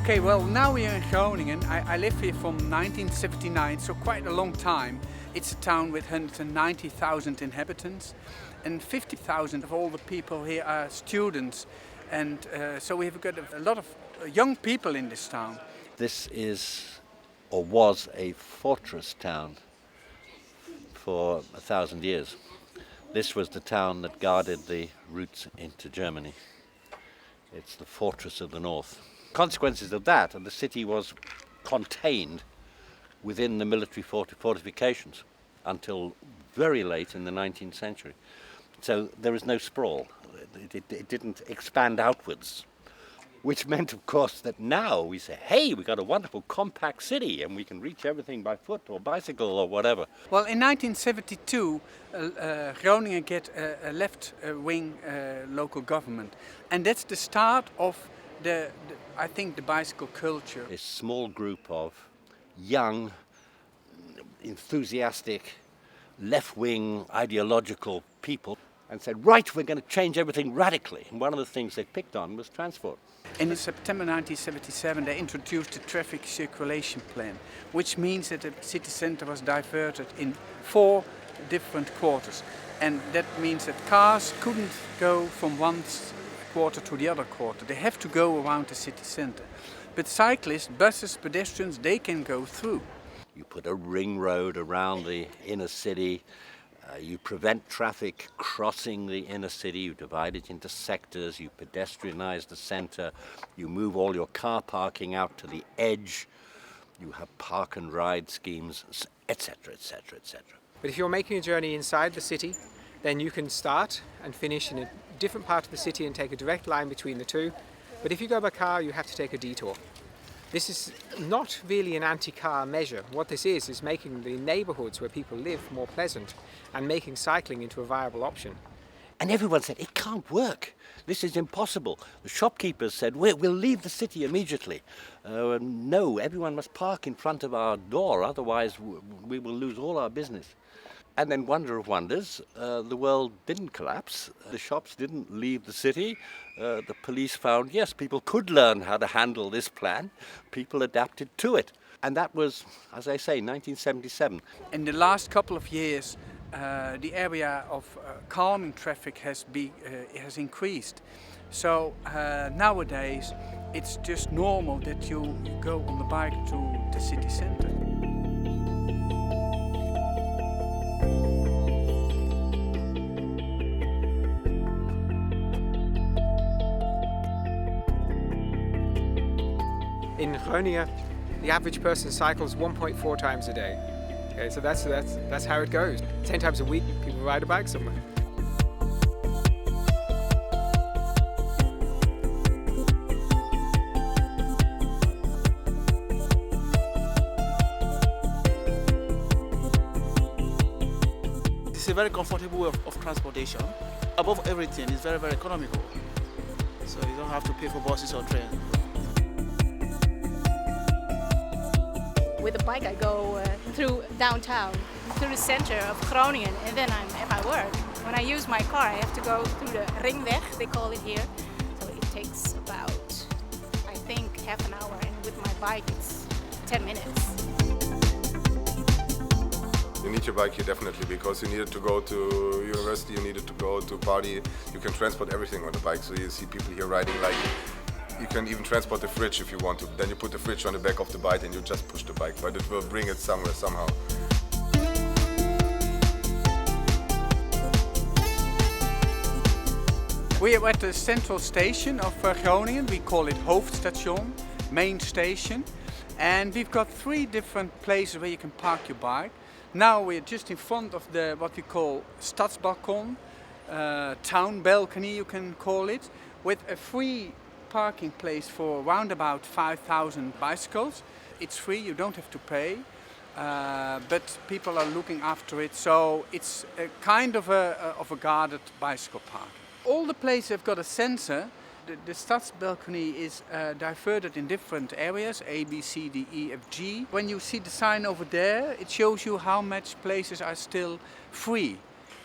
Okay, well, now we are in Groningen. I live here from 1979, so quite a long time. It's a town with 190,000 inhabitants, and 50,000 of all the people here are students. And so we've got a lot of young people in this town. This is, or was, a fortress town for 1,000 years. This was the town that guarded the routes into Germany. It's the fortress of the north. Consequences of that, and the city was contained within the military fortifications until very late in the 19th century. So there is no sprawl. It didn't expand outwards, which meant, of course, that now we say, hey, we've got a wonderful compact city and we can reach everything by foot or bicycle or whatever. Well, in 1972, Groningen get a left-wing local government, and that's the start of I think the bicycle culture. A small group of young, enthusiastic, left-wing ideological people and said, right, we're going to change everything radically. And one of the things they picked on was transport. In September 1977, they introduced the traffic circulation plan, which means that the city centre was diverted in 4 different quarters. And that means that cars couldn't go from one quarter to the other quarter. They have to go around the city centre. But cyclists, buses, pedestrians, they can go through. You put a ring road around the inner city. You prevent traffic crossing the inner city, you divide it into sectors, you pedestrianize the center, you move all your car parking out to the edge, you have park and ride schemes, etc., etc., etc. But if you're making a journey inside the city, then you can start and finish in a different part of the city and take a direct line between the two. But if you go by car, you have to take a detour. This is not really an anti-car measure. What this is making the neighbourhoods where people live more pleasant and making cycling into a viable option. And everyone said, it can't work. This is impossible. The shopkeepers said, we'll leave the city immediately. No, everyone must park in front of our door, otherwise we will lose all our business. And then, wonder of wonders, the world didn't collapse. The shops didn't leave the city. The police found, yes, people could learn how to handle this plan. People adapted to it. And that was, as I say, 1977. In the last couple of years, the area of calming traffic has increased. So nowadays, it's just normal that you go on the bike to the city centre. In Groningen, the average person cycles 1.4 times a day. Okay, so that's how it goes. 10 times a week, people ride a bike somewhere. It's a very comfortable way of transportation. Above everything, it's very, very economical. So you don't have to pay for buses or trains. With a bike I go through downtown, through the center of Groningen, and then I'm at my work. When I use my car, I have to go through the ringweg, they call it here. So it takes about, I think, half an hour, and with my bike it's 10 minutes. You need your bike here definitely, because you needed to go to university, you needed to go to party. You can transport everything on the bike, so you see people here riding like, you can even transport the fridge if you want to. Then you put the fridge on the back of the bike and you just push the bike, but it will bring it somewhere somehow. We are at the central station of Groningen. We call it Hoofdstation, main station. And we've got 3 different places where you can park your bike. Now we're just in front of what we call Stadsbalkon, town balcony you can call it, with a free parking place for around about 5,000 bicycles. It's free, you don't have to pay, but people are looking after it, so it's a kind of a guarded bicycle park. All the places have got a sensor. The Stadsbalcony is diverted in different areas, A, B, C, D, E, F, G. When you see the sign over there, it shows you how much places are still free.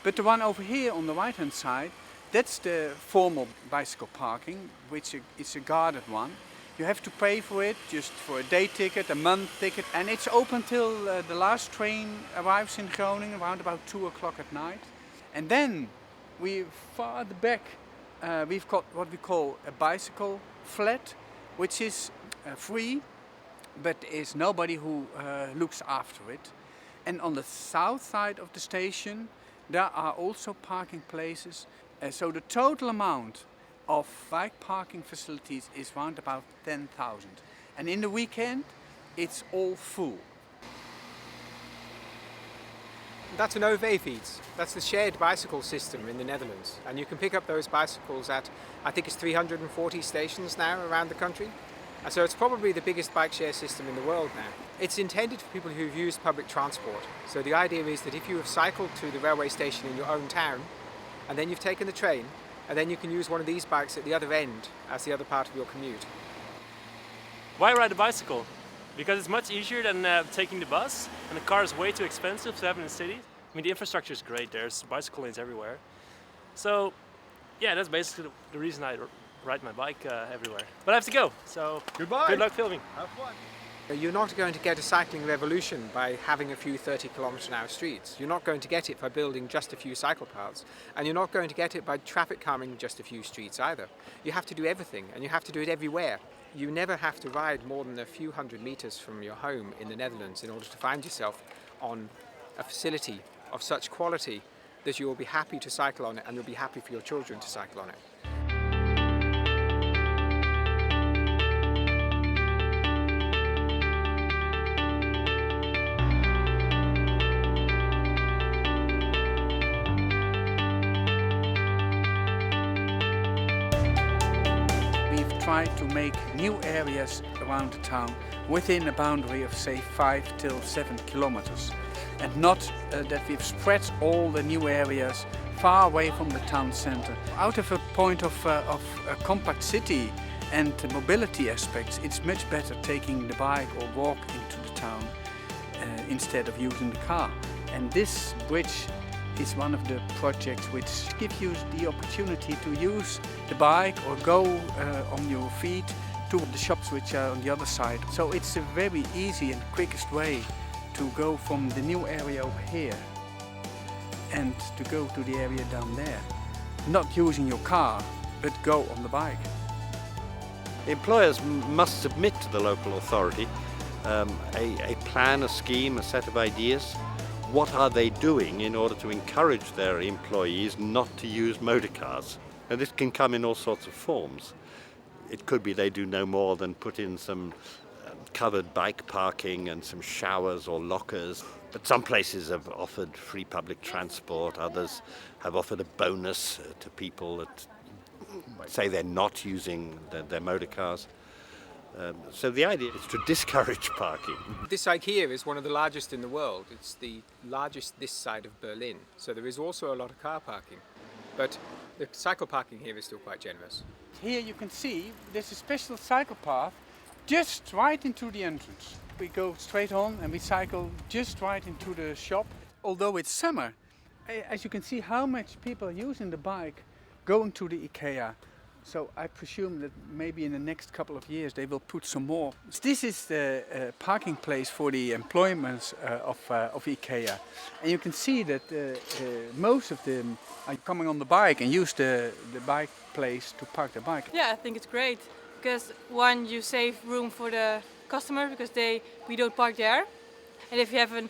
But the one over here on the right hand side, that's the formal bicycle parking, which is a guarded one. You have to pay for it, just for a day ticket, a month ticket, and it's open till the last train arrives in Groningen around about 2 o'clock at night. And then we farther back, we've got what we call a bicycle flat, which is free, but is nobody who looks after it. And on the south side of the station, there are also parking places. So the total amount of bike parking facilities is around about 10,000. And in the weekend, it's all full. That's an OV-fiets. That's the shared bicycle system in the Netherlands. And you can pick up those bicycles at, I think it's 340 stations now around the country. And so it's probably the biggest bike share system in the world now. It's intended for people who've used public transport. So the idea is that if you have cycled to the railway station in your own town, and then you've taken the train, and then you can use one of these bikes at the other end as the other part of your commute. Why ride a bicycle? Because it's much easier than taking the bus, and the car is way too expensive to have in the city. I mean, the infrastructure is great, there's bicycle lanes everywhere. So, yeah, that's basically the reason I ride my bike everywhere. But I have to go, so Goodbye. Good luck filming. Have fun. You're not going to get a cycling revolution by having a few 30-kilometre-an-hour streets. You're not going to get it by building just a few cycle paths. And you're not going to get it by traffic calming just a few streets either. You have to do everything, and you have to do it everywhere. You never have to ride more than a few hundred metres from your home in the Netherlands in order to find yourself on a facility of such quality that you will be happy to cycle on it, and you'll be happy for your children to cycle on it. Try to make new areas around the town within a boundary of say 5 till 7 kilometers, and not that we've spread all the new areas far away from the town center. Out of a point of a compact city and mobility aspects, it's much better taking the bike or walk into the town instead of using the car. And this bridge is one of the projects which gives you the opportunity to use the bike or go on your feet to the shops which are on the other side. So it's a very easy and quickest way to go from the new area over here and to go to the area down there. Not using your car, but go on the bike. Employers must submit to the local authority a plan, a scheme, a set of ideas. What are they doing in order to encourage their employees not to use motor cars? And this can come in all sorts of forms. It could be they do no more than put in some covered bike parking and some showers or lockers. But some places have offered free public transport, others have offered a bonus to people that say they're not using their motor cars. So the idea is to discourage parking. This IKEA is one of the largest in the world. It's the largest this side of Berlin. So there is also a lot of car parking. But the cycle parking here is still quite generous. Here you can see there's a special cycle path just right into the entrance. We go straight on and we cycle just right into the shop. Although it's summer, as you can see how much people are using the bike going to the IKEA. So I presume that maybe in the next couple of years they will put some more. This is the parking place for the employments of IKEA. And you can see that most of them are coming on the bike and use the bike place to park their bike. Yeah, I think it's great because one, you save room for the customer because we don't park there. And if you have a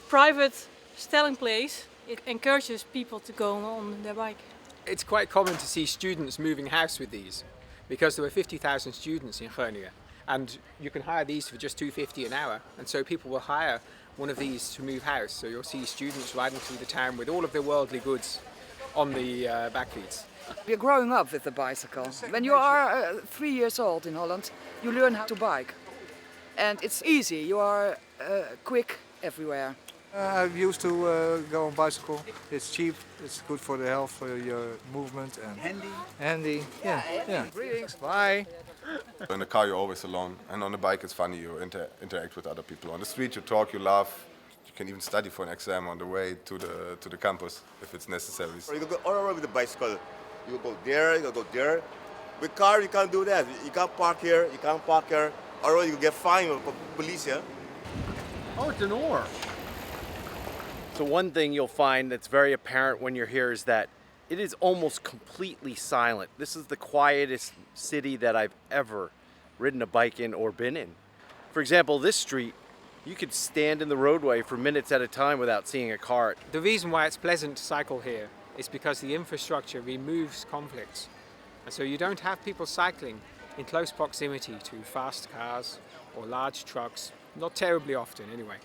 private stelling place, it encourages people to go on their bike. It's quite common to see students moving house with these because there were 50,000 students in Groningen and you can hire these for just $2.50 an hour, and so people will hire one of these to move house. So you'll see students riding through the town with all of their worldly goods on the backfeeds. We're growing up with the bicycle. When you are 3 years old in Holland, you learn how to bike. And it's easy, you are quick everywhere. I used to go on bicycle. It's cheap, it's good for the health, for your movement. And handy, yeah. Greetings, bye. In the car you're always alone, and on the bike it's funny, you interact with other people. On the street you talk, you laugh. You can even study for an exam on the way to the campus if it's necessary. Or you can go all around with the bicycle. You go there, you go there. With car, you can't do that. You can't park here, you can't park here, or you get fined for police, yeah? Oh, it's an oar. So one thing you'll find that's very apparent when you're here is that it is almost completely silent. This is the quietest city that I've ever ridden a bike in or been in. For example, this street, you could stand in the roadway for minutes at a time without seeing a car. The reason why it's pleasant to cycle here is because the infrastructure removes conflicts. And so you don't have people cycling in close proximity to fast cars or large trucks, not terribly often anyway.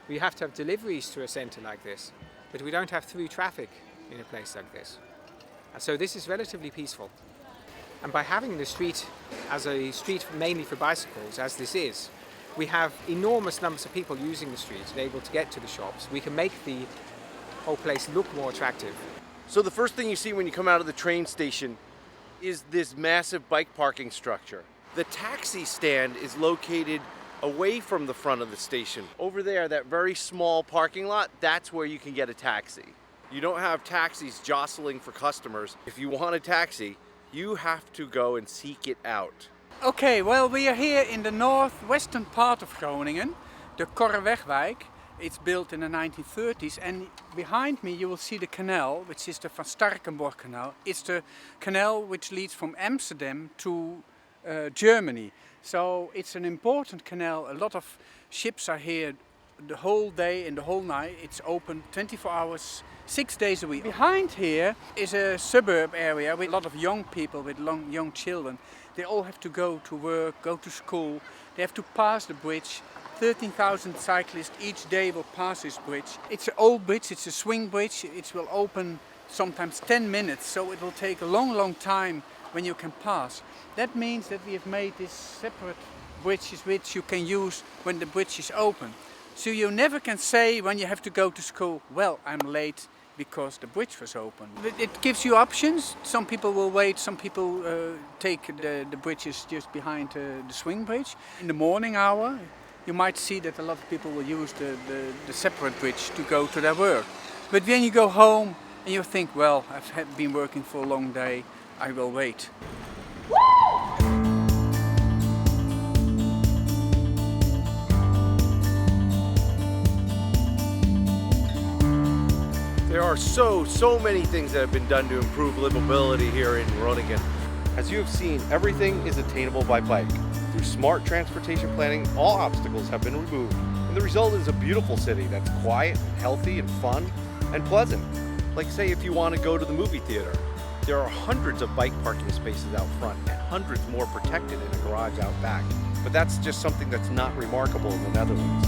We have to have deliveries to a centre like this, but we don't have through traffic in a place like this. And so this is relatively peaceful. And by having the street as a street mainly for bicycles, as this is, we have enormous numbers of people using the street and able to get to the shops. We can make the whole place look more attractive. So the first thing you see when you come out of the train station is this massive bike parking structure. The taxi stand is located away from the front of the station. Over there, that very small parking lot, that's where you can get a taxi. You don't have taxis jostling for customers. If you want a taxi, you have to go and seek it out. Okay, well, we are here in the northwestern part of Groningen, the Korrewegwijk. It's built in the 1930s, and behind me you will see the canal, which is the Van Starkenborg Canal. It's the canal which leads from Amsterdam to Germany. So it's an important canal. A lot of ships are here the whole day and the whole night. It's open 24 hours, 6 days a week. Behind here is a suburb area with a lot of young people, with young children. They all have to go to work, go to school. They have to pass the bridge. 13,000 cyclists each day will pass this bridge. It's an old bridge, it's a swing bridge. It will open sometimes 10 minutes, so it will take a long time when you can pass. That means that we have made these separate bridges which you can use when the bridge is open. So you never can say when you have to go to school, well, I'm late because the bridge was open. It gives you options. Some people will wait, some people take the bridges just behind the swing bridge. In the morning hour, you might see that a lot of people will use the separate bridge to go to their work. But when you go home and you think, well, I've been working for a long day, I will wait. There are so many things that have been done to improve livability here in Groningen. As you have seen, everything is attainable by bike. Through smart transportation planning, all obstacles have been removed, and the result is a beautiful city that's quiet, healthy, and fun, and pleasant. Like say if you want to go to the movie theater, there are hundreds of bike parking spaces out front and hundreds more protected in a garage out back. But that's just something that's not remarkable in the Netherlands.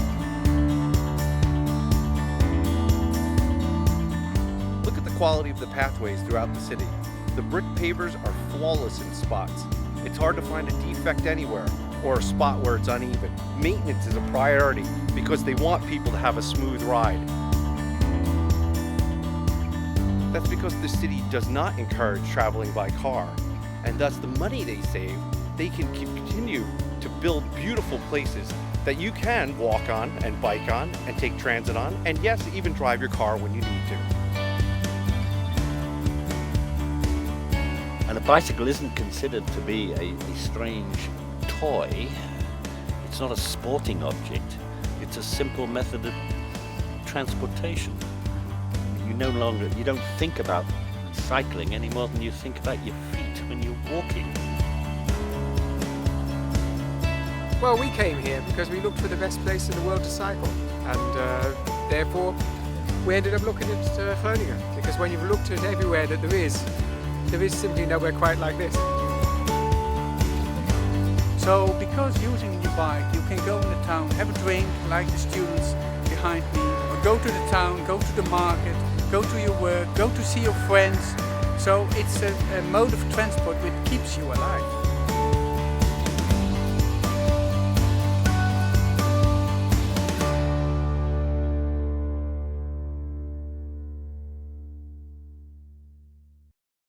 Look at the quality of the pathways throughout the city. The brick pavers are flawless in spots. It's hard to find a defect anywhere or a spot where it's uneven. Maintenance is a priority because they want people to have a smooth ride. That's because the city does not encourage traveling by car, and thus the money they save, they can continue to build beautiful places that you can walk on and bike on and take transit on, and yes, even drive your car when you need to. And a bicycle isn't considered to be a strange toy. It's not a sporting object. It's a simple method of transportation. You don't think about cycling any more than you think about your feet when you're walking. Well, we came here because we looked for the best place in the world to cycle, and therefore we ended up looking at Groningen, because when you've looked at everywhere that there is simply nowhere quite like this. So because using your bike, you can go in the town, have a drink like the students behind me, or go to the town, go to the market, go to your work, go to see your friends. So it's a mode of transport which keeps you alive.